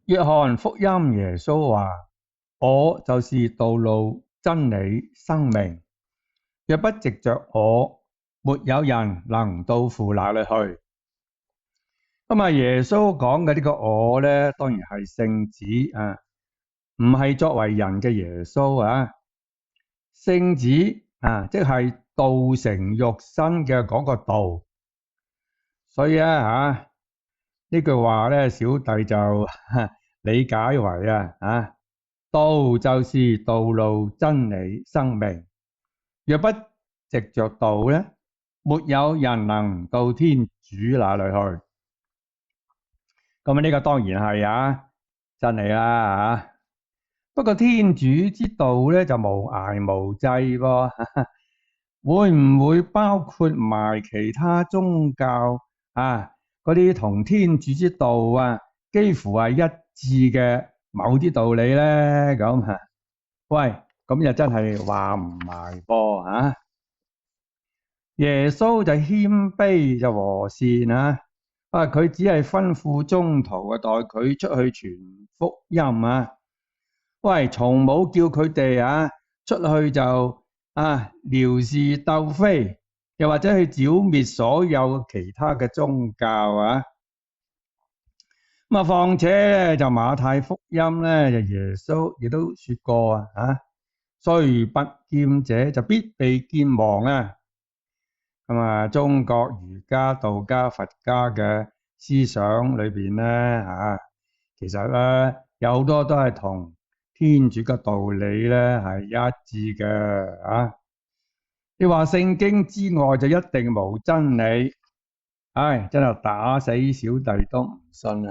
約翰福音耶穌話：我就是道路、真理、生命。若不藉着我，沒有人能到父那裏去。耶穌講嘅呢個我呢，當然係聖子啊，唔係作為人嘅耶穌啊。聖子啊，即係道成肉身嘅嗰個道。所以呢句話呢，小弟就理解為道就是道路、真理、生命。若不藉着道呢，沒有人能到天主那裏去。咁呢個當然係真理啦。不過天主之道呢，就無涯無際噃，會唔會包括埋其他宗教嗰啲同天主之道幾乎係一致嘅某啲道理呢？喂，咁又真係話唔埋噃。耶穌就謙卑就和善佢只係吩咐宗徒代佢出去傳福音喂，從冇叫佢哋出去就撩事鬥非，又或者去剿滅所有其他嘅宗教況且就馬太福音呢，就耶穌亦都說過雖不劍者就必被劍亡中國儒家、道家、佛家嘅思想裏邊呢其實呢有好多都係同天主嘅道理呢係一致嘅你話聖經之外就一定無真理，真係打死小弟都唔信